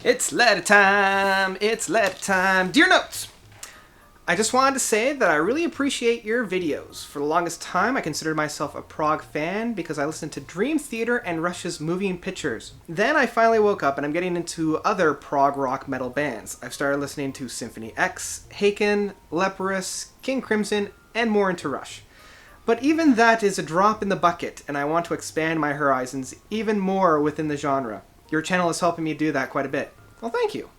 It's letter time! It's letter time! Dear Notes! I just wanted to say that I really appreciate your videos. For the longest time, I considered myself a Prog fan because I listened to Dream Theater and Rush's Moving Pictures. Then I finally woke up and I'm getting into other prog rock metal bands. I've started listening to Symphony X, Haken, Leprous, King Crimson, and more into Rush. But even that is a drop in the bucket, and I want to expand my horizons even more within the genre. Your channel is helping me do that quite a bit. Well, thank you.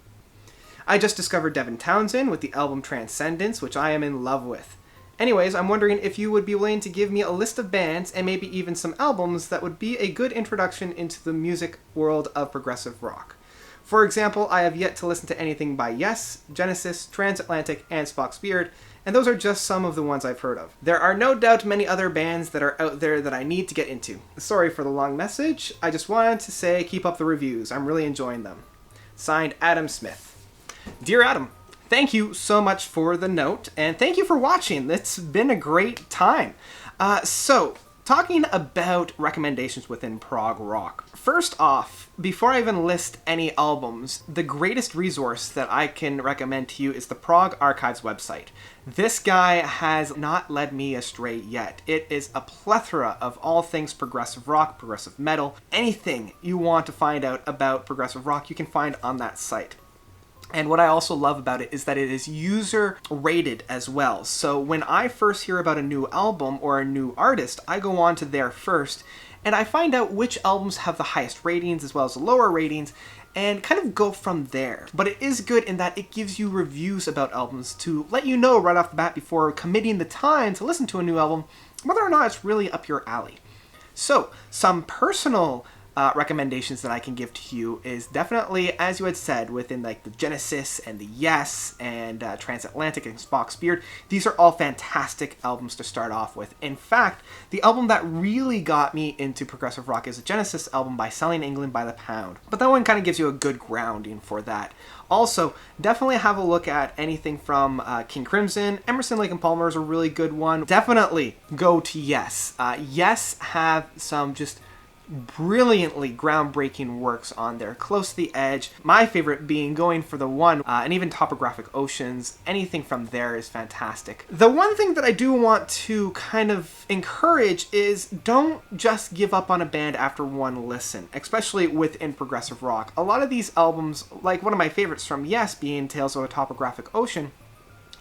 I just discovered Devin Townsend with the album Transcendence, which I am in love with. Anyways, I'm wondering if you would be willing to give me a list of bands and maybe even some albums that would be a good introduction into the music world of progressive rock. For example, I have yet to listen to anything by Yes, Genesis, Transatlantic, and Spock's Beard, and those are just some of the ones I've heard of. There are no doubt many other bands that are out there that I need to get into. Sorry for the long message, I just wanted to say keep up the reviews, I'm really enjoying them. Signed, Adam Smith. Dear Adam, thank you so much for the note, and thank you for watching. It's been a great time. Talking about recommendations within prog rock. First off, before I even list any albums, the greatest resource that I can recommend to you is the Prog Archives website. This guy has not led me astray yet. It is a plethora of all things progressive rock, progressive metal, anything you want to find out about progressive rock you can find on that site. And what I also love about it is that it is user rated as well. So when I first hear about a new album or a new artist, I go on to there first and I find out which albums have the highest ratings as well as the lower ratings and kind of go from there. But it is good in that it gives you reviews about albums to let you know right off the bat before committing the time to listen to a new album whether or not it's really up your alley. So some personal recommendations that I can give to you is definitely, as you had said, within like the Genesis and the Yes and Transatlantic and Spock's Beard. These are all fantastic albums to start off with. In fact, the album that really got me into progressive rock is a Genesis album by Selling England by the Pound. But that one kind of gives you a good grounding for that. Also, definitely have a look at anything from King Crimson. Emerson, Lake and Palmer is a really good one. Definitely go to Yes. Yes have some just brilliantly groundbreaking works on there, close to the edge. My favorite being Going for the One, and even Topographic Oceans. Anything from there is fantastic. The one thing that I do want to kind of encourage is don't just give up on a band after one listen, especially within progressive rock. A lot of these albums, like one of my favorites from Yes being Tales of a Topographic Ocean,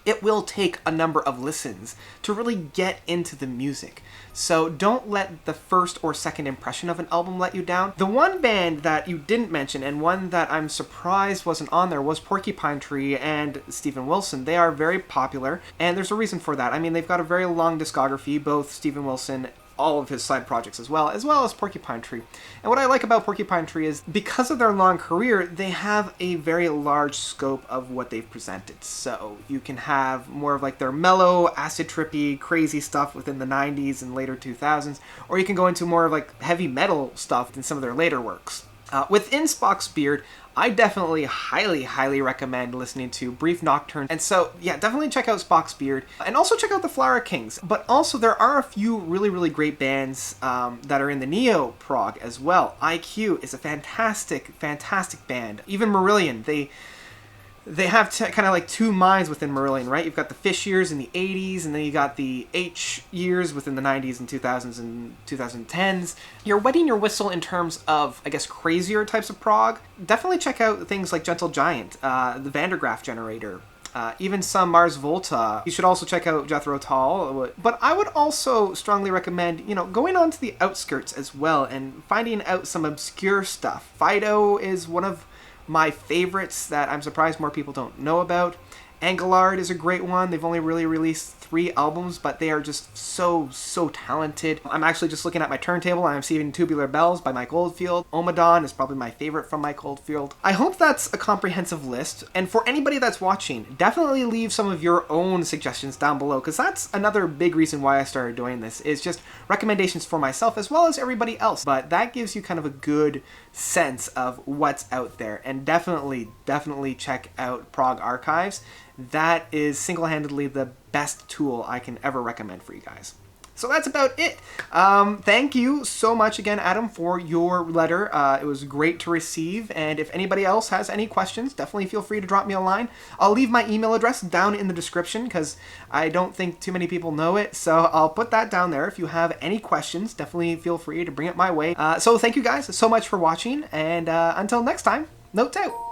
it will take a number of listens to really get into the music. So don't let the first or second impression of an album let you down. The one band that you didn't mention, and one that I'm surprised wasn't on there, was Porcupine Tree and Steven Wilson. They are very popular, and there's a reason for that. I mean, they've got a very long discography, both Steven Wilson, all of his side projects as well as Porcupine Tree. And what I like about Porcupine Tree is because of their long career, they have a very large scope of what they've presented. So you can have more of like their mellow, acid trippy, crazy stuff within the 90s and later 2000s, or you can go into more of like heavy metal stuff in some of their later works. Within Spock's Beard, I definitely highly recommend listening to Brief Nocturne. And so, yeah, definitely check out Spock's Beard. And also check out the Flower Kings. But also, there are a few really great bands that are in the neo-prog as well. IQ is a fantastic band. Even Marillion, they have kind of like two minds within Marillion, right? You've got the Fish years in the 80s, and then you got the H years within the 90s and 2000s and 2010s. You're wetting your whistle in terms of, I guess, crazier types of prog. Definitely check out things like Gentle Giant, the Vandergraaf Generator, even some Mars Volta. You should also check out Jethro Tull. But I would also strongly recommend, going on to the outskirts as well and finding out some obscure stuff. Fido is one of my favorites that I'm surprised more people don't know about. Engelard is a great one. They've only really released 3 albums, but they are just so talented. I'm actually just looking at my turntable and I'm seeing Tubular Bells by Mike Oldfield. Omadon is probably my favorite from Mike Oldfield. I hope that's a comprehensive list, and for anybody that's watching, definitely leave some of your own suggestions down below, because that's another big reason why I started doing this, is just recommendations for myself as well as everybody else. But that gives you kind of a good sense of what's out there, and definitely check out Prog Archives. That is single-handedly the best tool I can ever recommend for you guys. So that's about it. Thank you so much again, Adam, for your letter. It was great to receive. And if anybody else has any questions, definitely feel free to drop me a line. I'll leave my email address down in the description because I don't think too many people know it. So I'll put that down there. If you have any questions, definitely feel free to bring it my way. So thank you guys so much for watching. And until next time, notes out.